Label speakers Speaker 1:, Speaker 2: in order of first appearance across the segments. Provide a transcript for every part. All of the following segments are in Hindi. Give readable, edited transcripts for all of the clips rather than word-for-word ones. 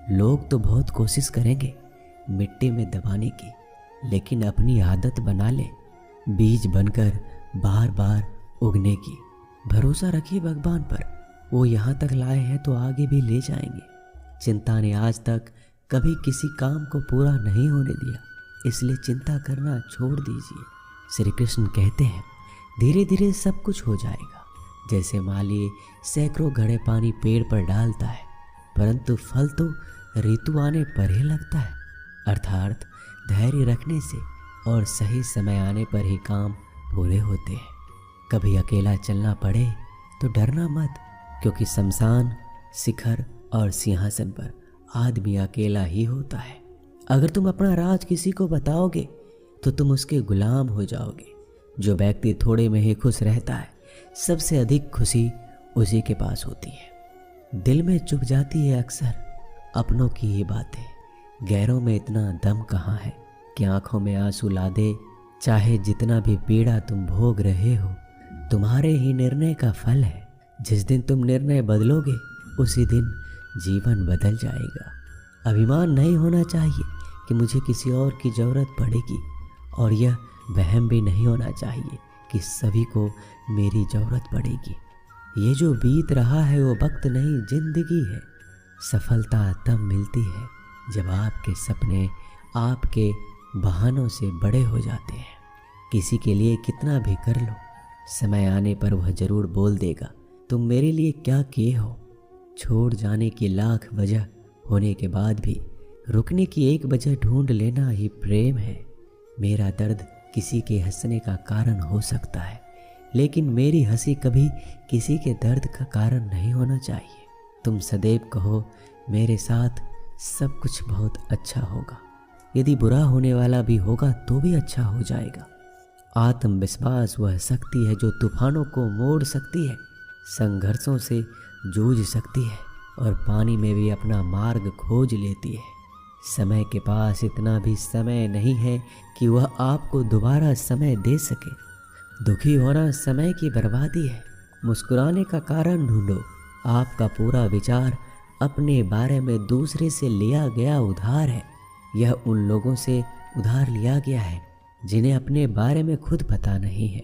Speaker 1: लोग तो बहुत कोशिश करेंगे मिट्टी में दबाने की, लेकिन अपनी आदत बना ले बीज बनकर बार बार उगने की। भरोसा रखिए भगवान पर, वो यहाँ तक लाए हैं तो आगे भी ले जाएंगे। चिंता ने आज तक कभी किसी काम को पूरा नहीं होने दिया, इसलिए चिंता करना छोड़ दीजिए। श्री कृष्ण कहते हैं धीरे धीरे सब कुछ हो जाएगा। जैसे माली सैकड़ों घड़े पानी पेड़ पर डालता है, परंतु फल तो ऋतु आने पर ही लगता है। अर्थात धैर्य रखने से और सही समय आने पर ही काम पूरे होते हैं। कभी अकेला चलना पड़े तो डरना मत, क्योंकि शमशान, शिखर और सिंहासन पर आदमी अकेला ही होता है। अगर तुम अपना राज किसी को बताओगे तो तुम उसके गुलाम हो जाओगे। जो व्यक्ति थोड़े में ही खुश रहता है, सबसे अधिक खुशी उसी के पास होती है। दिल में चुप जाती है अक्सर अपनों की ये बातें, गैरों में इतना दम कहाँ है कि आंखों में आंसू ला दे। चाहे जितना भी पीड़ा तुम भोग रहे हो, तुम्हारे ही निर्णय का फल है। जिस दिन तुम निर्णय बदलोगे उसी दिन जीवन बदल जाएगा। अभिमान नहीं होना चाहिए कि मुझे किसी और की ज़रूरत पड़ेगी, और यह वहम भी नहीं होना चाहिए कि सभी को मेरी ज़रूरत पड़ेगी। ये जो बीत रहा है वो वक्त नहीं, जिंदगी है। सफलता तब मिलती है जब आपके सपने आपके बहानों से बड़े हो जाते हैं। किसी के लिए कितना भी कर लो, समय आने पर वह ज़रूर बोल देगा तुम मेरे लिए क्या किए हो। छोड़ जाने की लाख वजह होने के बाद भी रुकने की एक वजह ढूंढ लेना ही प्रेम है। मेरा दर्द किसी के हंसने का कारण हो सकता है, लेकिन मेरी हंसी कभी किसी के दर्द का कारण नहीं होना चाहिए। तुम सदैव कहो मेरे साथ सब कुछ बहुत अच्छा होगा। यदि बुरा होने वाला भी होगा तो भी अच्छा हो जाएगा। आत्मविश्वास वह शक्ति है जो तूफानों को मोड़ सकती है, संघर्षों से जूझ सकती है और पानी में भी अपना मार्ग खोज लेती है। समय के पास इतना भी समय नहीं है कि वह आपको दोबारा समय दे सके। दुखी होना समय की बर्बादी है। मुस्कुराने का कारण ढूंढो। आपका पूरा विचार अपने बारे में दूसरे से लिया गया उधार है। यह उन लोगों से उधार लिया गया है जिन्हें अपने बारे में खुद पता नहीं है।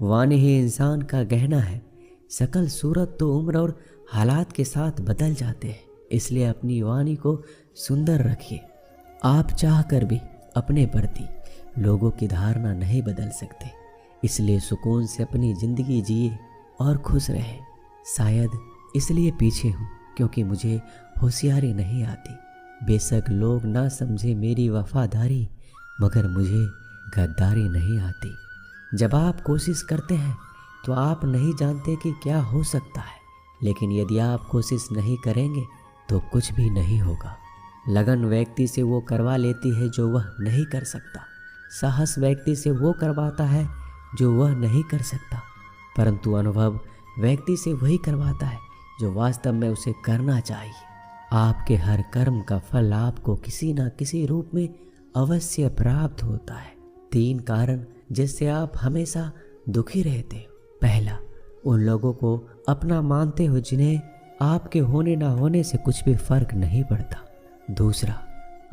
Speaker 1: वाणी ही इंसान का गहना है। शकल सूरत तो उम्र और हालात के साथ बदल जाते हैं, इसलिए अपनी वाणी को सुंदर रखिए। आप चाहकर भी अपने प्रति लोगों की धारणा नहीं बदल सकते, इसलिए सुकून से अपनी जिंदगी जिए और खुश रहे। शायद इसलिए पीछे हूँ क्योंकि मुझे होशियारी नहीं आती। बेशक लोग ना समझे मेरी वफादारी, मगर मुझे गद्दारी नहीं आती। जब आप कोशिश करते हैं तो आप नहीं जानते कि क्या हो सकता है, लेकिन यदि आप कोशिश नहीं करेंगे तो कुछ भी नहीं होगा। लगन व्यक्ति से वो करवा लेती है जो वह नहीं कर सकता। साहस व्यक्ति से वो करवाता है जो वह नहीं कर सकता, परंतु अनुभव व्यक्ति से वही करवाता है जो वास्तव में उसे करना चाहिए। आपके हर कर्म का फल आपको किसी न किसी रूप में अवश्य प्राप्त होता है। 3 कारण जिससे आप हमेशा दुखी रहते हो। पहला, उन लोगों को अपना मानते हो जिन्हें आपके होने ना होने से कुछ भी फर्क नहीं पड़ता। दूसरा,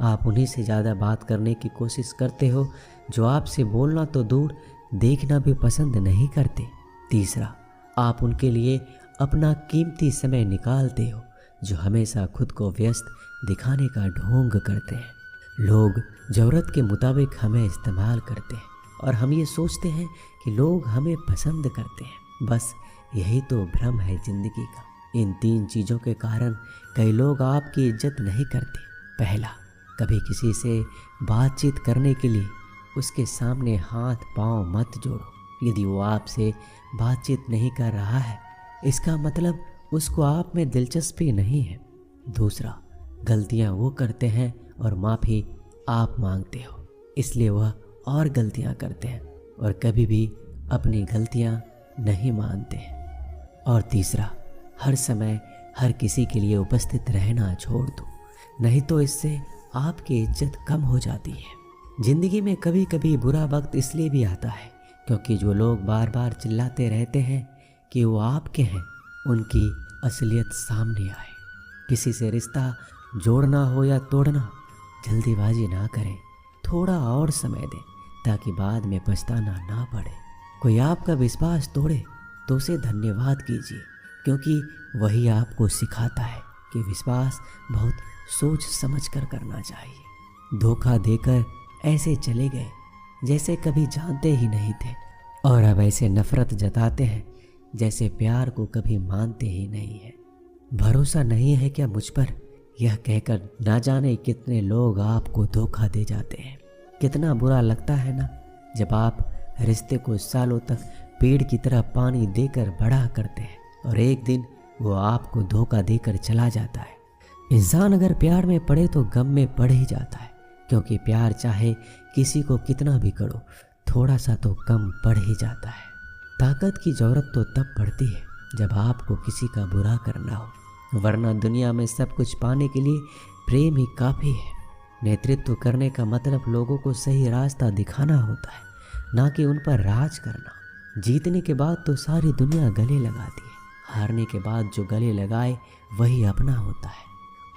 Speaker 1: आप उन्हीं से ज़्यादा बात करने की कोशिश करते हो जो आपसे बोलना तो दूर देखना भी पसंद नहीं करते। तीसरा, आप उनके लिए अपना कीमती समय निकालते हो जो हमेशा खुद को व्यस्त दिखाने का ढोंग करते हैं। लोग ज़रूरत के मुताबिक हमें इस्तेमाल करते हैं और हम ये सोचते हैं कि लोग हमें पसंद करते हैं। बस यही तो भ्रम है ज़िंदगी का। इन 3 चीज़ों के कारण कई लोग आपकी इज्जत नहीं करते। पहला, कभी किसी से बातचीत करने के लिए उसके सामने हाथ पांव मत जोड़ो। यदि वो आपसे बातचीत नहीं कर रहा है, इसका मतलब उसको आप में दिलचस्पी नहीं है। दूसरा, गलतियां वो करते हैं और माफ़ी आप मांगते हो, इसलिए वह और गलतियां करते हैं और कभी भी अपनी गलतियां नहीं मानते हैं। और तीसरा, हर समय हर किसी के लिए उपस्थित रहना छोड़ दो, नहीं तो इससे आपकी इज्जत कम हो जाती है। ज़िंदगी में कभी कभी बुरा वक्त इसलिए भी आता है क्योंकि जो लोग बार बार चिल्लाते रहते हैं कि वो आपके हैं, उनकी असलियत सामने आए। किसी से रिश्ता जोड़ना हो या तोड़ना, जल्दीबाजी ना करें, थोड़ा और समय दें ताकि बाद में पछताना ना पड़े। कोई आपका विश्वास तोड़े तो उसे धन्यवाद कीजिए, क्योंकि वही आपको सिखाता है कि विश्वास बहुत सोच समझ कर करना चाहिए। धोखा देकर ऐसे चले गए जैसे कभी जानते ही नहीं थे, और अब ऐसे नफरत जताते हैं जैसे प्यार को कभी मानते ही नहीं है। भरोसा नहीं है क्या मुझ पर, यह कहकर ना जाने कितने लोग आपको धोखा दे जाते हैं। कितना बुरा लगता है ना जब आप रिश्ते को सालों तक पेड़ की तरह पानी देकर बड़ा करते हैं और एक दिन वो आपको धोखा देकर चला जाता है। इंसान अगर प्यार में पड़े तो गम में पड़ ही जाता है, क्योंकि प्यार चाहे किसी को कितना भी करो, थोड़ा सा तो कम पड़ ही जाता है। ताकत की जरूरत तो तब पड़ती है जब आपको किसी का बुरा करना हो, वरना दुनिया में सब कुछ पाने के लिए प्रेम ही काफ़ी है। नेतृत्व करने का मतलब लोगों को सही रास्ता दिखाना होता है, ना कि उन पर राज करना। जीतने के बाद तो सारी दुनिया गले लगाती है, हारने के बाद जो गले लगाए वही अपना होता है।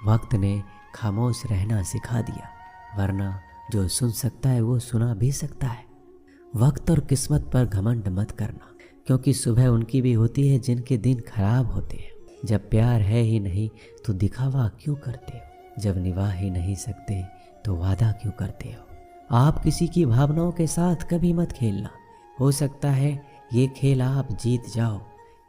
Speaker 1: वक्त ने खामोश रहना सिखा दिया, वरना जो सुन सकता है वो सुना भी सकता है। वक्त और किस्मत पर घमंड मत करना, क्योंकि सुबह उनकी भी होती है जिनके दिन खराब होते हैं। जब प्यार है ही नहीं तो दिखावा क्यों करते हो? जब निभा ही नहीं सकते तो वादा क्यों करते हो? आप किसी की भावनाओं के साथ कभी मत खेलना। हो सकता है ये खेल आप जीत जाओ,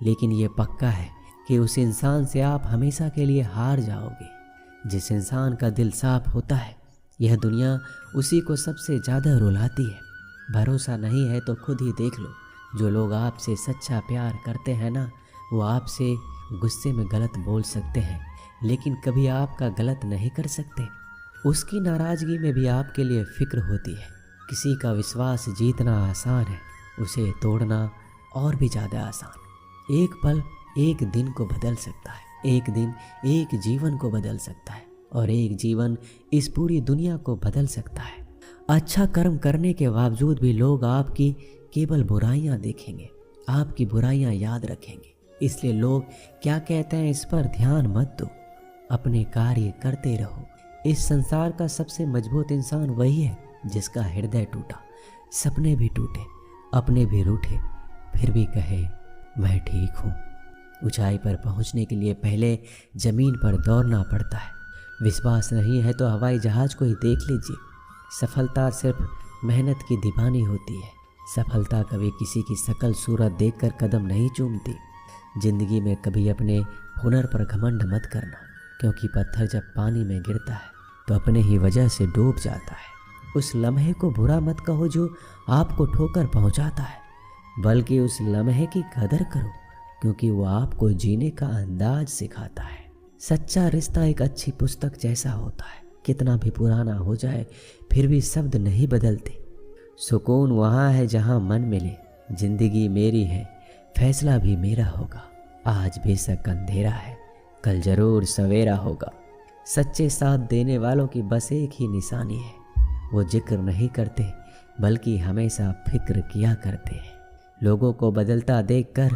Speaker 1: लेकिन ये पक्का है कि उस इंसान से आप हमेशा के लिए हार जाओगे। जिस इंसान का दिल साफ होता है, यह दुनिया उसी को सबसे ज़्यादा रुलाती है। भरोसा नहीं है तो खुद ही देख लो। जो लोग आपसे सच्चा प्यार करते हैं ना, वो आपसे गुस्से में गलत बोल सकते हैं, लेकिन कभी आपका गलत नहीं कर सकते। उसकी नाराज़गी में भी आपके लिए फिक्र होती है। किसी का विश्वास जीतना आसान है, उसे तोड़ना और भी ज़्यादा आसान। एक पल एक दिन को बदल सकता है, एक दिन एक जीवन को बदल सकता है, और एक जीवन इस पूरी दुनिया को बदल सकता है। अच्छा कर्म करने के बावजूद भी लोग आपकी केवल बुराइयां देखेंगे, आपकी बुराइयां याद रखेंगे। इसलिए लोग क्या कहते हैं इस पर ध्यान मत दो, अपने कार्य करते रहो। इस संसार का सबसे मजबूत इंसान वही है जिसका हृदय टूटा, सपने भी टूटे, अपने भी रूठे, फिर भी कहे मैं ठीक हूँ। ऊंचाई पर पहुँचने के लिए पहले जमीन पर दौड़ना पड़ता है। विश्वास नहीं है तो हवाई जहाज को ही देख लीजिए। सफलता सिर्फ मेहनत की दीवानी होती है। सफलता कभी किसी की शकल सूरत देखकर कदम नहीं चूमती। जिंदगी में कभी अपने हुनर पर घमंड मत करना, क्योंकि पत्थर जब पानी में गिरता है तो अपने ही वजह से डूब जाता है। उस लम्हे को बुरा मत कहो जो आपको ठोकर पहुंचाता है, बल्कि उस लम्हे की कदर करो, क्योंकि वो आपको जीने का अंदाज सिखाता है। सच्चा रिश्ता एक अच्छी पुस्तक जैसा होता है, कितना भी पुराना हो जाए फिर भी शब्द नहीं बदलते। सुकून वहाँ है जहाँ मन मिले। जिंदगी मेरी है, फैसला भी मेरा होगा। आज बेशक अंधेरा है, कल जरूर सवेरा होगा। सच्चे साथ देने वालों की बस एक ही निशानी है, वो जिक्र नहीं करते बल्कि हमेशा फिक्र किया करते हैं। लोगों को बदलता देखकर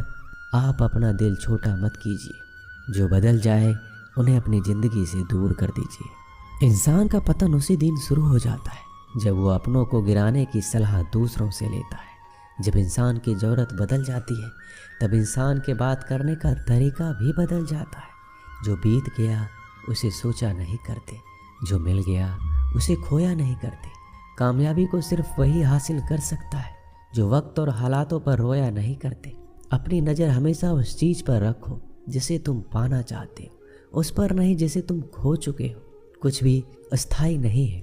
Speaker 1: आप अपना दिल छोटा मत कीजिए। जो बदल जाए उन्हें अपनी ज़िंदगी से दूर कर दीजिए। इंसान का पतन उसी दिन शुरू हो जाता है जब वो अपनों को गिराने की सलाह दूसरों से लेता है। जब इंसान की ज़रूरत बदल जाती है तब इंसान के बात करने का तरीका भी बदल जाता है। जो बीत गया उसे सोचा नहीं करते, जो मिल गया उसे खोया नहीं करते। कामयाबी को सिर्फ वही हासिल कर सकता है जो वक्त और हालातों पर रोया नहीं करते। अपनी नज़र हमेशा उस चीज़ पर रखो जिसे तुम पाना चाहते हो, उस पर नहीं जिसे तुम खो चुके हो। कुछ भी अस्थायी नहीं है।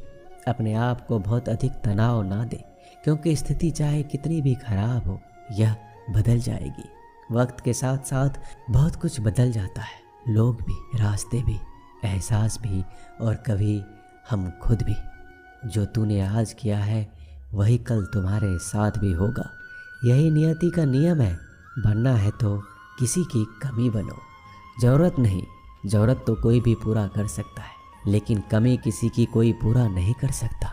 Speaker 1: अपने आप को बहुत अधिक तनाव ना दे, क्योंकि स्थिति चाहे कितनी भी खराब हो यह बदल जाएगी। वक्त के साथ साथ बहुत कुछ बदल जाता है, लोग भी, रास्ते भी, एहसास भी, और कभी हम खुद भी। जो तूने आज किया है वही कल तुम्हारे साथ भी होगा। यही नियति का नियम है। बनना है तो किसी की कमी बनो। ज़रूरत नहीं, ज़रूरत तो कोई भी पूरा कर सकता है, लेकिन कमी किसी की कोई पूरा नहीं कर सकता।